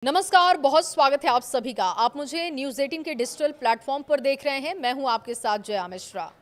नमस्कार, बहुत स्वागत है आप सभी का। आप मुझे न्यूज़ 18 के डिजिटल प्लेटफॉर्म पर देख रहे हैं। मैं हूं आपके साथ जया मिश्रा।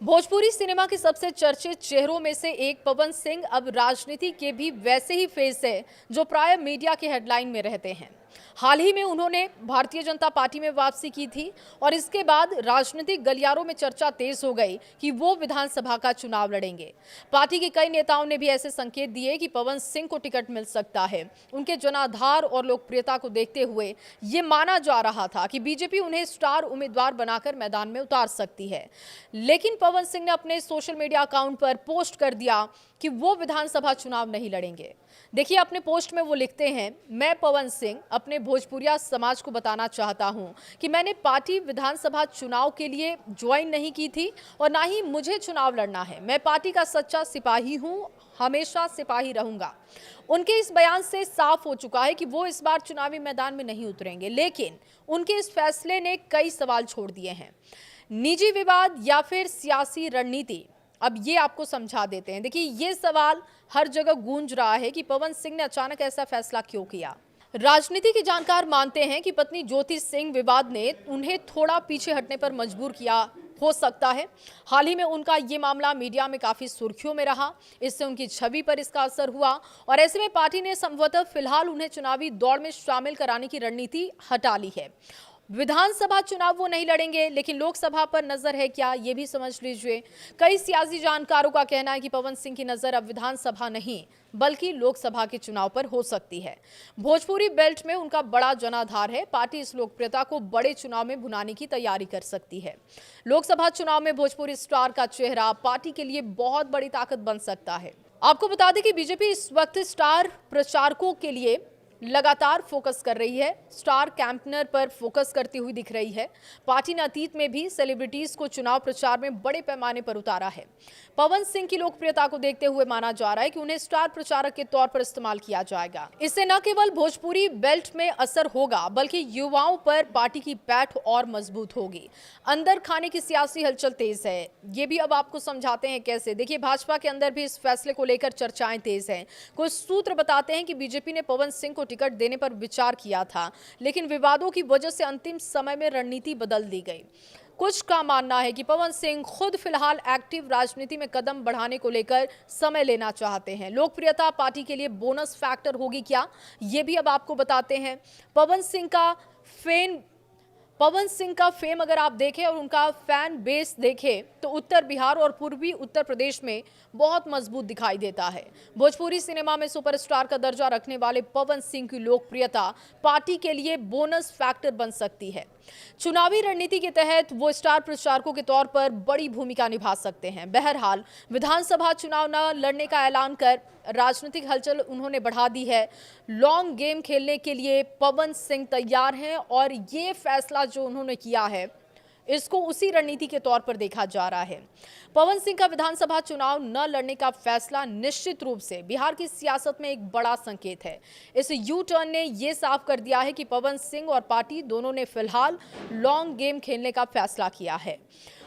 भोजपुरी सिनेमा के सबसे चर्चित चेहरों में से एक पवन सिंह अब राजनीति के भी वैसे ही फेस है जो प्राय मीडिया के हेडलाइन में रहते हैं। हाल ही में उन्होंने भारतीय जनता पार्टी में वापसी की थी और इसके बाद राजनीतिक गलियारों में चर्चा तेज हो गई कि वो विधानसभा का चुनाव लड़ेंगे। पार्टी के कई नेताओं ने भी ऐसे संकेत दिए कि पवन सिंह को टिकट मिल सकता है। उनके जनाधार और लोकप्रियता को देखते हुए ये माना जा रहा था कि बीजेपी उन्हें स्टार उम्मीदवार बनाकर मैदान में उतार सकती है। लेकिन पवन सिंह ने अपने सोशल मीडिया अकाउंट पर पोस्ट कर दिया कि वो विधानसभा चुनाव नहीं लड़ेंगे। देखिए, अपने पोस्ट में वो लिखते हैं, मैं पवन सिंह अपने भोजपुरिया समाज को बताना चाहता हूं कि मैंने पार्टी विधानसभा चुनाव के लिए ज्वाइन नहीं की थी और ना ही मुझे चुनाव लड़ना है। मैं पार्टी का सच्चा सिपाही हूं, हमेशा सिपाही रहूंगा। उनके इस बयान से साफ हो चुका है कि वो इस बार चुनावी मैदान में नहीं उतरेंगे, लेकिन उनके इस फैसले ने कई सवाल छोड़ दिए हैं। निजी विवाद या फिर सियासी रणनीति, अब ये आपको समझा देते हैं। देखिए, ये सवाल हर जगह गूंज रहा है कि पवन सिंह ने अचानक ऐसा फैसला क्यों किया। राजनीति के जानकार मानते हैं कि पत्नी ज्योति सिंह विवाद ने उन्हें थोड़ा पीछे हटने पर मजबूर किया हो सकता है। हाल ही में उनका ये मामला मीडिया में काफी सुर्खियों में रहा, इससे उनकी छवि पर इसका असर हुआ और ऐसे में पार्टी ने संभवतः फिलहाल उन्हें चुनावी दौड़ में शामिल कराने की रणनीति हटा ली है। विधानसभा चुनाव वो नहीं लड़ेंगे, लेकिन लोकसभा पर नजर है क्या, ये भी समझ लीजिए। कई सियासी जानकारों का कहना है कि पवन सिंह की नजर अब विधानसभा नहीं बल्कि लोकसभा के चुनाव पर हो सकती है। भोजपुरी बेल्ट में उनका बड़ा जनाधार है। पार्टी इस लोकप्रियता को बड़े चुनाव में भुनाने की तैयारी कर सकती है। लोकसभा चुनाव में भोजपुरी स्टार का चेहरा पार्टी के लिए बहुत बड़ी ताकत बन सकता है। आपको बता दें कि बीजेपी इस वक्त स्टार प्रचारकों के लिए लगातार फोकस कर रही है, स्टार कैंपेनर पर फोकस करती हुई दिख रही है। पार्टी ने अतीत में भी सेलिब्रिटीज को चुनाव प्रचार में बड़े पैमाने पर उतारा है। पवन सिंह की लोकप्रियता को देखते हुए माना जा रहा है कि उन्हें स्टार प्रचारक के तौर पर इस्तेमाल किया जाएगा। इससे न केवल भोजपुरी बेल्ट में असर होगा बल्कि युवाओं पर पार्टी की पैठ और मजबूत होगी। अंदर खाने की सियासी हलचल तेज है, ये भी अब आपको समझाते हैं कैसे। देखिए, भाजपा के अंदर भी इस फैसले को लेकर चर्चाएं तेज हैं। कुछ सूत्र बताते हैं कि बीजेपी ने पवन सिंह को टिकट देने पर विचार किया था, लेकिन विवादों की वजह से अंतिम समय में रणनीति बदल दी गई। कुछ का मानना है कि पवन सिंह खुद फिलहाल एक्टिव राजनीति में कदम बढ़ाने को लेकर समय लेना चाहते हैं। लोकप्रियता पार्टी के लिए बोनस फैक्टर होगी क्या, ये भी अब आपको बताते हैं। पवन सिंह का फेम अगर आप देखें और उनका फैन बेस देखें तो उत्तर बिहार और पूर्वी उत्तर प्रदेश में बहुत मजबूत दिखाई देता है। भोजपुरी सिनेमा में सुपरस्टार का दर्जा रखने वाले पवन सिंह की लोकप्रियता पार्टी के लिए बोनस फैक्टर बन सकती है। चुनावी रणनीति के तहत वो स्टार प्रचारकों के तौर पर बड़ी भूमिका निभा सकते हैं। बहरहाल, विधानसभा चुनाव न लड़ने का ऐलान कर राजनीतिक हलचल उन्होंने बढ़ा दी है। लॉन्ग गेम खेलने के लिए पवन सिंह तैयार हैं और ये फैसला जो उन्होंने किया है इसको उसी रणनीति के तौर पर देखा जा रहा है। पवन सिंह का विधानसभा चुनाव न लड़ने का फैसला निश्चित रूप से बिहार की सियासत में एक बड़ा संकेत है। इस यू टर्न ने यह साफ कर दिया है कि पवन सिंह और पार्टी दोनों ने फिलहाल लॉन्ग गेम खेलने का फैसला किया है।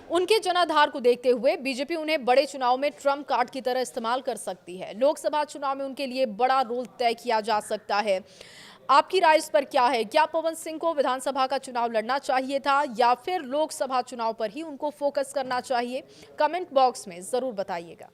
उनके जनाधार को देखते हुए बीजेपी उन्हें बड़े चुनाव में ट्रम्प कार्ड की तरह इस्तेमाल कर सकती है। लोकसभा चुनाव में उनके लिए बड़ा रोल तय किया जा सकता है। आपकी राय इस पर क्या है? क्या पवन सिंह को विधानसभा का चुनाव लड़ना चाहिए था या फिर लोकसभा चुनाव पर ही उनको फोकस करना चाहिए? कमेंट बॉक्स में जरूर बताइएगा।